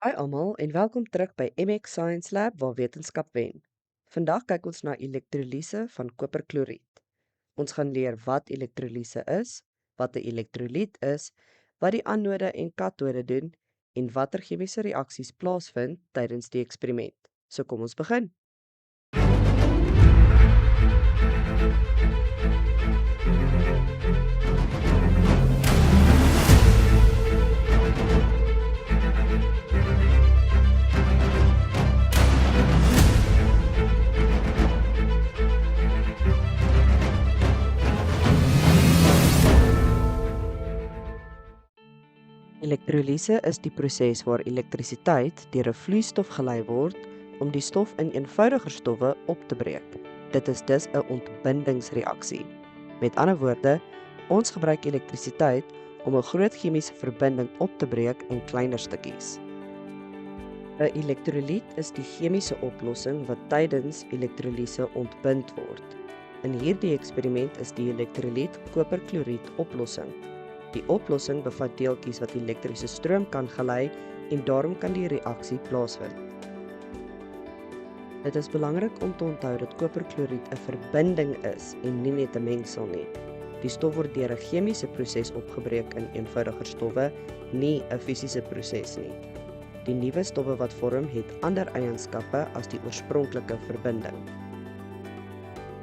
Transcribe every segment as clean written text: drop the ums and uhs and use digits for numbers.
Hi almal en welkom terug by MX Science Lab waar wetenskap wen. Vandag kyk ons na elektrolise van koperkloried. Ons gaan leer wat elektrolise is, wat 'n elektrolyt is, wat die anode en katode doen en watter chemiese reaksies plaasvind tydens die eksperiment. So kom ons begin. Elektrolise is die proses waar elektrisiteit deur 'n vloeistof gelei word om die stof in eenvoudiger stowwe op te breek. Dit is dus 'n ontbindingsreaksie. Met ander woorde, ons gebruik elektrisiteit om 'n groot chemiese verbinding op te breek in kleiner stukkies. 'n Elektrolyt is die chemiese oplossing wat tydens elektrolise ontbind word. In hierdie eksperiment is die elektrolyt koperkloried oplossing. Die oplossing bevat deeltjies wat elektriese stroom kan gelei en daarom kan die reaksie plaasvind. Dit is belangrik om te onthou dat koperkloried 'n verbinding is en nie net 'n mengsel nie. Die stof word deur 'n chemiese proses opgebreek in eenvoudiger stowwe, nie 'n fisiese proses nie. Die nuwe stowwe wat vorm het ander eienskappe as die oorspronklike verbinding.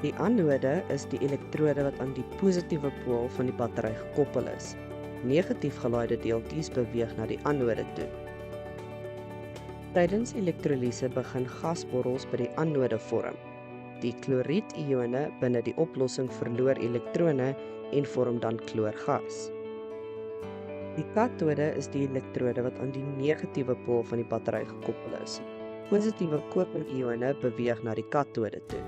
Die anode is die elektrode wat aan die positiewe pool van die battery gekoppel is. Negatief gelaaide deeltjies beweeg na die anode toe. Tydens elektrolise begin gasborrels by die anode vorm. Die kloriedione binne die oplossing verloor elektrone en vorm dan kloorgas. Die katode is die elektrode wat aan die negatiewe pool van die battery gekoppel is. Positiewe koperione beweeg na die katode toe.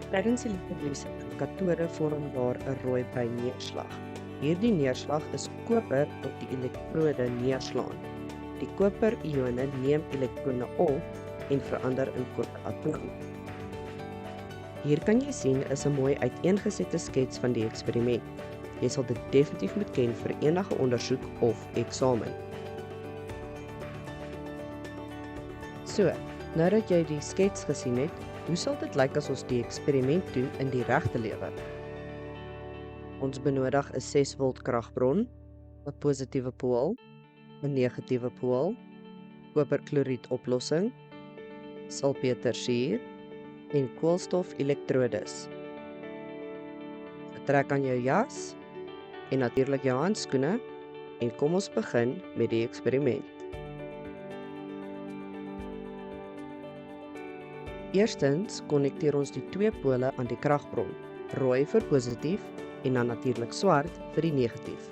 Tydens elektrolise katode vorm daar 'n rooi-bruin neerslag. Hierdie neerslag is koper wat die elektrode neerslaan. Die koperione neem elektrone op en verander in koperatome. Hier kan jy sien is 'n mooi uiteengesette skets van die eksperiment. Jy sal dit definitief moet ken vir enige ondersoek of eksamen. So, nou dat jy die skets gesien het, hoe sal dit lyk as ons die eksperiment doen in die regte lewe? Ons benodig 'n 6 volt kragbron, 'n positiewe pool, 'n negatiewe pool, koperkloried oplossing, salpetersuur en koolstofelektrodes. Trek aan jou jas en natuurlik jou handskoene en kom ons begin met die eksperiment. Eerstens konnekteer ons die twee pole aan die kragbron, rooi vir positief en dan natuurlik swart vir die negatief.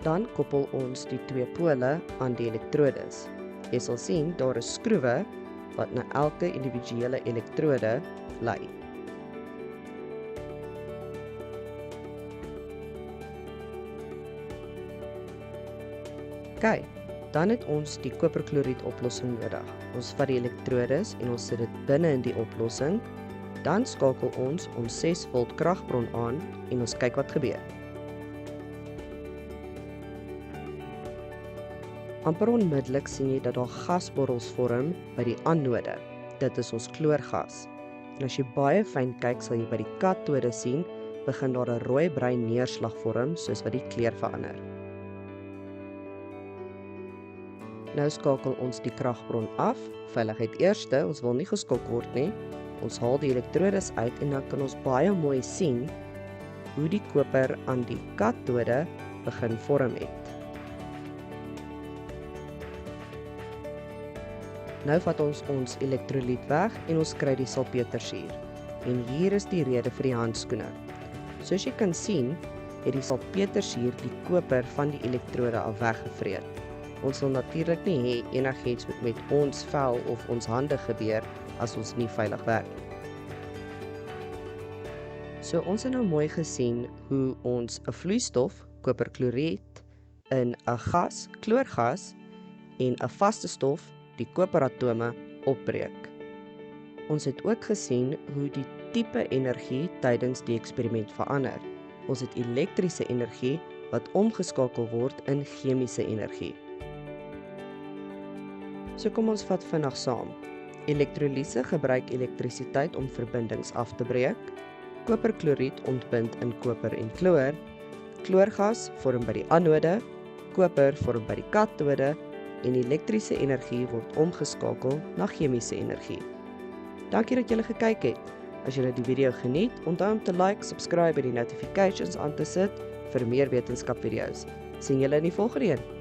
Dan koppel ons die twee pole aan die elektrodes. Jy sal sien daar is skroewe wat na elke individuele elektrode lei. Kyk, dan het ons die koperkloried oplossing nodig. Ons vat die elektrodes en ons sit dit binne in die oplossing. Dan skakel ons 6 volt kragbron aan en ons kyk wat gebeur. Amper onmiddellik sien jy dat daar gasborrels vorm by die anode. Dit is ons kloorgas. En as jy baie fyn kyk, sal jy by die katode sien, begin daar 'n rooi-bruin neerslag vorm soos wat die kleur verander. Nou skakel ons die kragbron af, veiligheid eerste, ons wil nie geskok word nie. Ons haal die elektrodes uit en dan kan ons baie mooi sien hoe die koper aan die katode begin vorm het. Nou vat ons elektrolyt weg en ons kry die salpetersuur. En hier is die rede vir die handskoene. Soos jy kan sien, het die salpetersuur die koper van die elektrode af weggevreet. Ons wil natuurlik nie hê enigiets moet met ons vel of ons hande gebeur as ons nie veilig werk. So ons het nou mooi gesien hoe ons 'n vloeistof, koperkloried, in 'n gas, kloorgas, en 'n vaste stof, die koperatome, opbreek. Ons het ook gesien hoe die tipe energie tydens die eksperiment verander. Ons het elektriese energie wat omgeskakel word in chemiese energie. So kom ons vat vinnig saam. Elektrolise gebruik elektrisiteit om verbindings af te breek. Koperkloried ontbind in koper en chloor. Chloorgas vorm by die anode, koper vorm by die katode en elektriese energie word omgeskakel na chemiese energie. Dankie dat julle gekyk het. As julle die video geniet, onthou om te like, subscribe en die notifications aan te sit vir meer wetenskapvideo's. Sien julle in die volgende een.